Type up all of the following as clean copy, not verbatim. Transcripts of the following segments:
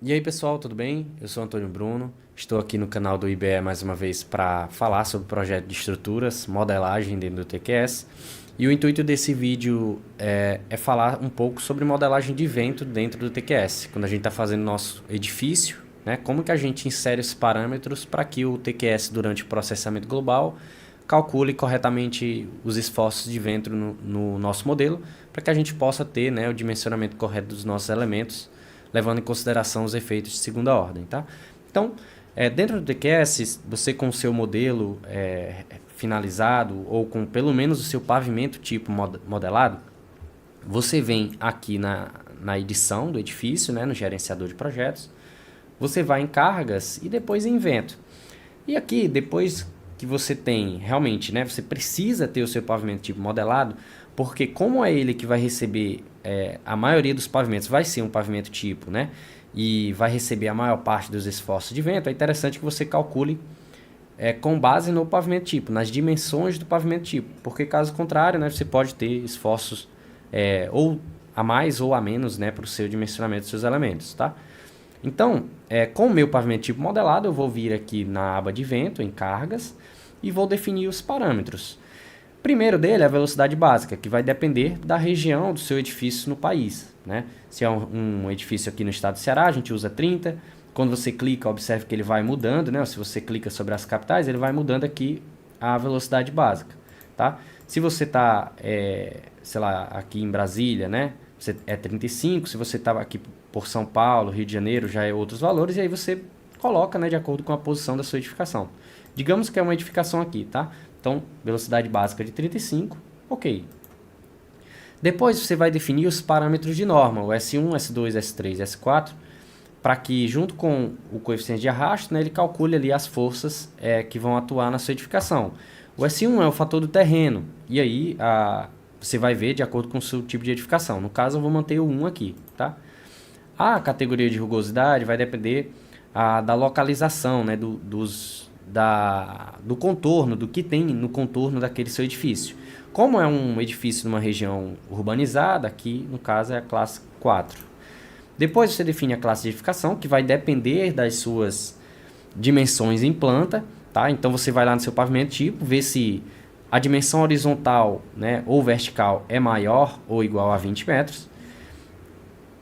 E aí pessoal, tudo bem? Eu sou Antônio Bruno, estou aqui no canal do IBE mais uma vez para falar sobre o projeto de estruturas, modelagem dentro do TQS. E o intuito desse vídeo é falar um pouco sobre modelagem de vento dentro do TQS. Quando a gente está fazendo nosso edifício, né, como que a gente insere esses parâmetros para que o TQS durante o processamento global calcule corretamente os esforços de vento no nosso modelo, para que a gente possa ter, né, o dimensionamento correto dos nossos elementos, levando em consideração os efeitos de segunda ordem, tá? Então, dentro do TQS, você com o seu modelo finalizado, ou com pelo menos o seu pavimento tipo modelado, você vem aqui na edição do edifício, né, no gerenciador de projetos, você vai em cargas e depois em vento. E aqui, depois que você tem realmente, né, você precisa ter o seu pavimento tipo modelado, porque como é ele que vai receber a maioria dos pavimentos, vai ser um pavimento tipo, né, e vai receber a maior parte dos esforços de vento, é interessante que você calcule com base no pavimento tipo, nas dimensões do pavimento tipo, porque caso contrário, né, você pode ter esforços ou a mais ou a menos, né, para o seu dimensionamento dos seus elementos, tá? Então, com o meu pavimento tipo modelado, eu vou vir aqui na aba de vento, em cargas, e vou definir os parâmetros. Primeiro dele é a velocidade básica, que vai depender da região do seu edifício no país, né? Se é um edifício aqui no estado do Ceará, a gente usa 30. Quando você clica, observe que ele vai mudando, né? Se você clica sobre as capitais, ele vai mudando aqui a velocidade básica, tá? Se você está, sei lá, aqui em Brasília, né? É 35, se você estava aqui por São Paulo, Rio de Janeiro, já é outros valores, e aí você coloca, né, de acordo com a posição da sua edificação. Digamos que é uma edificação aqui, tá? Então, velocidade básica de 35, ok. Depois você vai definir os parâmetros de norma, o S1, S2, S3, S4, para que junto com o coeficiente de arrasto, né, ele calcule ali as forças que vão atuar na sua edificação. O S1 é o fator do terreno, e aí você vai ver de acordo com o seu tipo de edificação. No caso, eu vou manter o 1 aqui, tá? A categoria de rugosidade vai depender da localização, né, do contorno, do que tem no contorno daquele seu edifício. Como é um edifício numa região urbanizada, aqui no caso é a classe 4. Depois você define a classe de edificação, que vai depender das suas dimensões em planta, tá? Então você vai lá no seu pavimento tipo, vê se a dimensão horizontal, né, ou vertical é maior ou igual a 20 metros.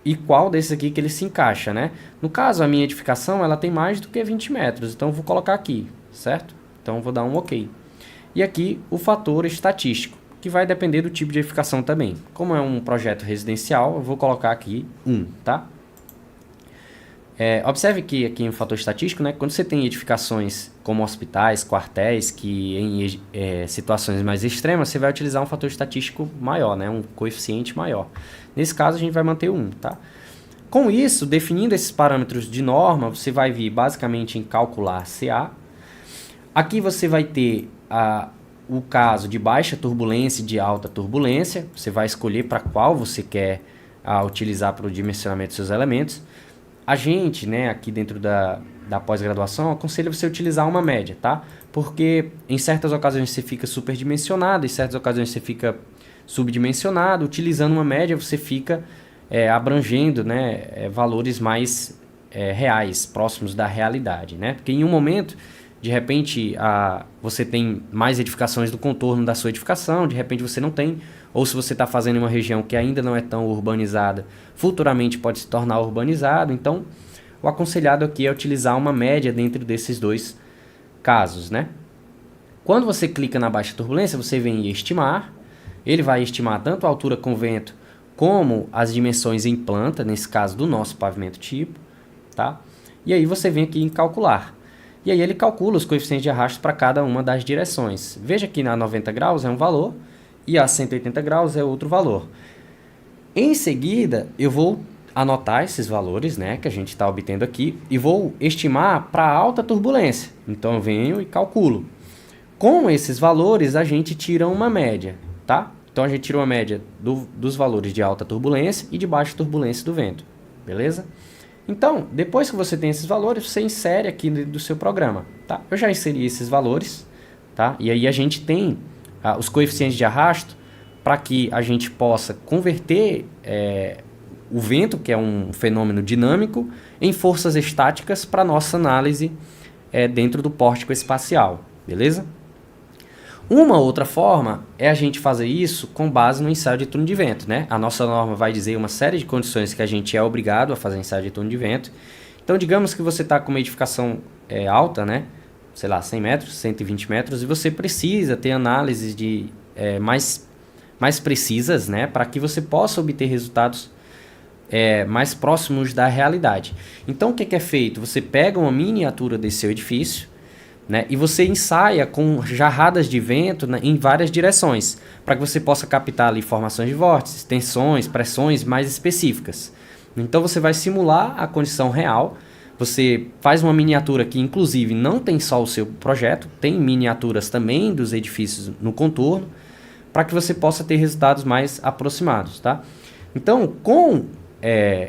E qual desses aqui que ele se encaixa, né? No caso, a minha edificação, ela tem mais do que 20 metros, então eu vou colocar aqui, certo? Então eu vou dar um OK. E aqui o fator estatístico, que vai depender do tipo de edificação também. Como é um projeto residencial, eu vou colocar aqui 1, tá? Observe que aqui no fator estatístico, né, quando você tem edificações como hospitais, quartéis, que em situações mais extremas, você vai utilizar um fator estatístico maior, né, um coeficiente maior. Nesse caso, a gente vai manter 1, tá? Com isso, definindo esses parâmetros de norma, você vai vir basicamente em calcular CA. Aqui você vai ter o caso de baixa turbulência e de alta turbulência. Você vai escolher para qual você quer utilizar para o dimensionamento dos seus elementos. A gente, né, aqui dentro da pós-graduação, aconselha você utilizar uma média, tá? Porque em certas ocasiões você fica superdimensionado, em certas ocasiões você fica subdimensionado. Utilizando uma média, você fica abrangendo, né, valores mais reais, próximos da realidade, né? Porque em um momento, de repente, você tem mais edificações do contorno da sua edificação, de repente você não tem, ou se você está fazendo em uma região que ainda não é tão urbanizada, futuramente pode se tornar urbanizado. Então, o aconselhado aqui é utilizar uma média dentro desses dois casos, né? Quando você clica na baixa turbulência, você vem em estimar. Ele vai estimar tanto a altura com vento como as dimensões em planta, nesse caso do nosso pavimento tipo, tá? E aí você vem aqui em calcular. E aí ele calcula os coeficientes de arrasto para cada uma das direções. Veja que na 90 graus é um valor e a 180 graus é outro valor. Em seguida, eu vou anotar esses valores, né, que a gente está obtendo aqui, e vou estimar para alta turbulência. Então eu venho e calculo. Com esses valores, a gente tira uma média, tá? Então a gente tira uma média dos valores de alta turbulência e de baixa turbulência do vento, beleza? Então, depois que você tem esses valores, você insere aqui do seu programa, tá? Eu já inseri esses valores, tá? E aí a gente tem os coeficientes de arrasto para que a gente possa converter o vento, que é um fenômeno dinâmico, em forças estáticas para nossa análise dentro do pórtico espacial, beleza? Uma outra forma é a gente fazer isso com base no ensaio de túnel de vento, né? A nossa norma vai dizer uma série de condições que a gente é obrigado a fazer ensaio de túnel de vento. Então, digamos que você está com uma edificação alta, né? Sei lá, 100 metros, 120 metros, e você precisa ter análises mais precisas, né? Para que você possa obter resultados mais próximos da realidade. Então, o que é feito? Você pega uma miniatura desse seu edifício, né, e você ensaia com jarradas de vento em várias direções, para que você possa captar ali formações de vórtices, tensões, pressões mais específicas. Então você vai simular a condição real, você faz uma miniatura que inclusive não tem só o seu projeto, tem miniaturas também dos edifícios no contorno, para que você possa ter resultados mais aproximados, tá? Então, com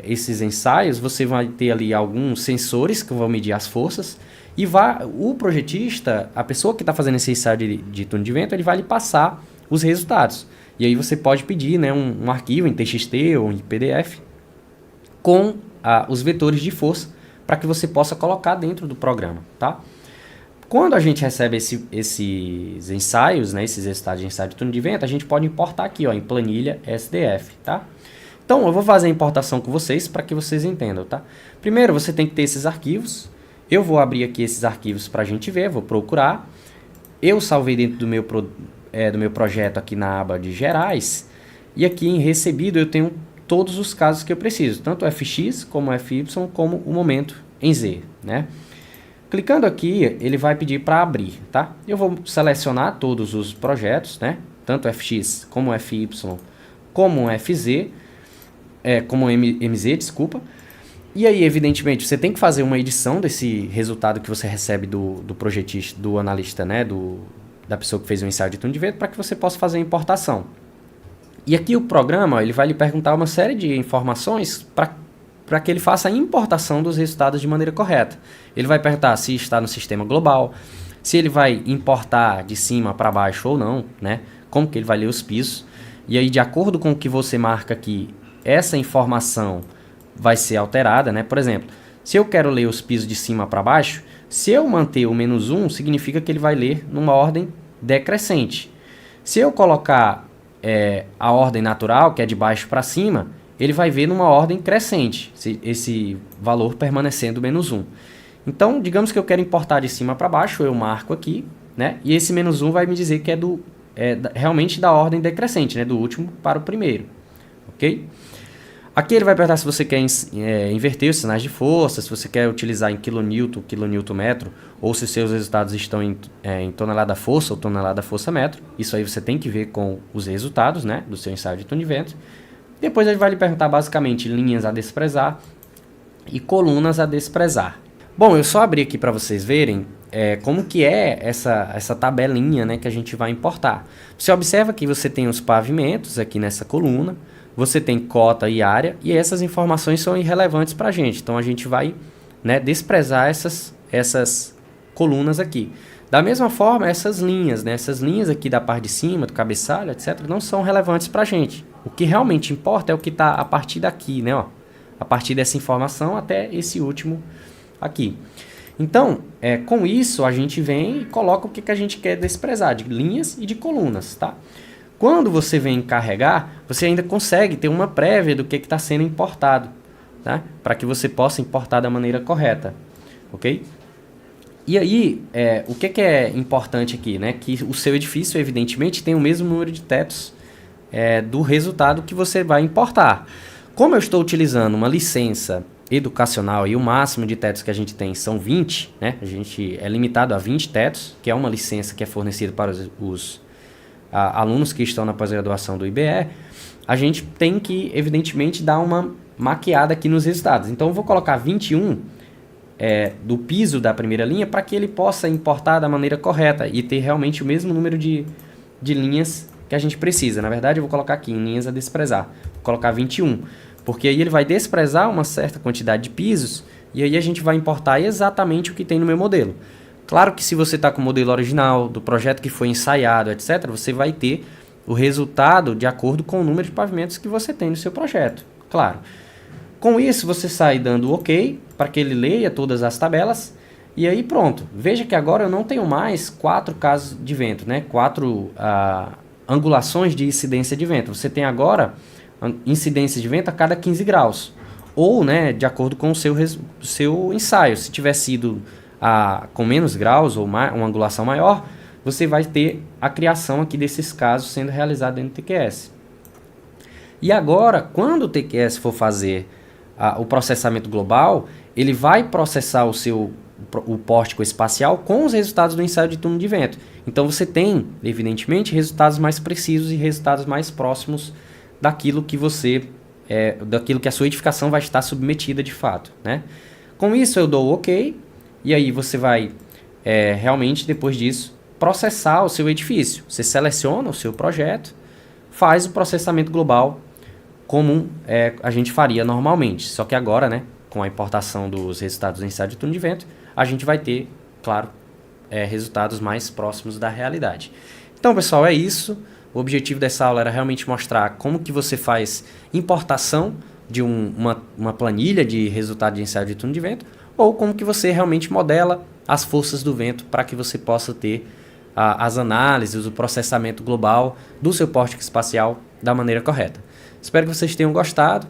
esses ensaios, você vai ter ali alguns sensores que vão medir as forças, e o projetista, a pessoa que está fazendo esse ensaio de túnel de vento, ele vai lhe passar os resultados. E aí você pode pedir, né, um arquivo em TXT ou em PDF com os vetores de força para que você possa colocar dentro do programa, tá? Quando a gente recebe esses ensaios, né, esses resultados de ensaio de túnel de vento, a gente pode importar aqui, ó, em planilha SDF, tá? Então eu vou fazer a importação com vocês para que vocês entendam, tá? Primeiro você tem que ter esses arquivos. Eu vou abrir aqui esses arquivos para a gente ver, vou procurar. Eu salvei dentro do meu projeto aqui na aba de gerais. E aqui em recebido eu tenho todos os casos que eu preciso, tanto fx como fy como o momento em z, né? Clicando aqui, ele vai pedir para abrir, tá? Eu vou selecionar todos os projetos, né? Tanto fx como fy como fz, como mz, desculpa. E aí, evidentemente, você tem que fazer uma edição desse resultado que você recebe do projetista, do analista, né, da pessoa que fez o ensaio de túnel de vento, para que você possa fazer a importação. E aqui o programa, ele vai lhe perguntar uma série de informações para que ele faça a importação dos resultados de maneira correta. Ele vai perguntar se está no sistema global, se ele vai importar de cima para baixo ou não, né, como que ele vai ler os pisos. E aí, de acordo com o que você marca aqui, essa informação vai ser alterada, né? Por exemplo, se eu quero ler os pisos de cima para baixo, se eu manter o -1, significa que ele vai ler numa ordem decrescente. Se eu colocar a ordem natural, que é de baixo para cima, ele vai ver numa ordem crescente, esse valor permanecendo -1. Então, digamos que eu quero importar de cima para baixo, eu marco aqui, né? E esse -1 vai me dizer que é realmente da ordem decrescente, né? Do último para o primeiro, ok? Aqui ele vai perguntar se você quer inverter os sinais de força, se você quer utilizar em quilonewton, quilonewton-metro, ou se seus resultados estão em tonelada-força ou tonelada-força-metro. Isso aí você tem que ver com os resultados, né, do seu ensaio de túnel de vento. Depois ele vai lhe perguntar basicamente linhas a desprezar e colunas a desprezar. Bom, eu só abri aqui para vocês verem como que é essa tabelinha, né, que a gente vai importar. Você observa que você tem os pavimentos aqui nessa coluna, você tem cota e área, e essas informações são irrelevantes para a gente. Então, a gente vai, né, desprezar essas colunas aqui. Da mesma forma, essas linhas, né, essas linhas aqui da parte de cima, do cabeçalho, etc., não são relevantes para a gente. O que realmente importa é o que está a partir daqui, né, ó, a partir dessa informação até esse último aqui. Então, com isso, a gente vem e coloca o que a gente quer desprezar, de linhas e de colunas, tá? Quando você vem carregar, você ainda consegue ter uma prévia do que está sendo importado, tá? Para que você possa importar da maneira correta, ok? E aí, o que é importante aqui, né? Que o seu edifício, evidentemente, tem o mesmo número de tetos do resultado que você vai importar. Como eu estou utilizando uma licença educacional e o máximo de tetos que a gente tem são 20, né? A gente é limitado a 20 tetos, que é uma licença que é fornecida para os alunos que estão na pós-graduação do IBE, a gente tem que, evidentemente, dar uma maquiada aqui nos resultados. Então, eu vou colocar 21 do piso da primeira linha para que ele possa importar da maneira correta e ter realmente o mesmo número de linhas que a gente precisa. Na verdade, eu vou colocar aqui em linhas a desprezar. Vou colocar 21, porque aí ele vai desprezar uma certa quantidade de pisos e aí a gente vai importar exatamente o que tem no meu modelo. Claro que se você está com o modelo original do projeto que foi ensaiado, etc., você vai ter o resultado de acordo com o número de pavimentos que você tem no seu projeto. Claro. Com isso, você sai dando OK para que ele leia todas as tabelas. E aí pronto. Veja que agora eu não tenho mais 4 casos de vento, né? 4 angulações de incidência de vento. Você tem agora incidência de vento a cada 15 graus. Ou, né, de acordo com o seu ensaio. Se tiver sido com menos graus ou uma angulação maior, você vai ter a criação aqui desses casos sendo realizada dentro do TQS. E agora, quando o TQS for fazer o processamento global, ele vai processar o pórtico espacial com os resultados do ensaio de túnel de vento. Então você tem, evidentemente, resultados mais precisos e resultados mais próximos daquilo que daquilo que a sua edificação vai estar submetida de fato, né? Com isso eu dou OK, e aí você vai realmente, depois disso, processar o seu edifício. Você seleciona o seu projeto, faz o processamento global como a gente faria normalmente. Só que agora, né, com a importação dos resultados do ensaio de túnel de vento, a gente vai ter, claro, resultados mais próximos da realidade. Então, pessoal, é isso. O objetivo dessa aula era realmente mostrar como que você faz importação de uma planilha de resultado de ensaio de túnel de vento, ou como que você realmente modela as forças do vento para que você possa ter as análises, o processamento global do seu pórtico espacial da maneira correta. Espero que vocês tenham gostado.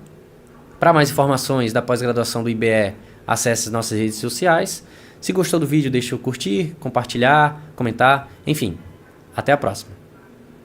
Para mais informações da pós-graduação do IBE, acesse as nossas redes sociais. Se gostou do vídeo, deixe o curtir, compartilhar, comentar, enfim. Até a próxima.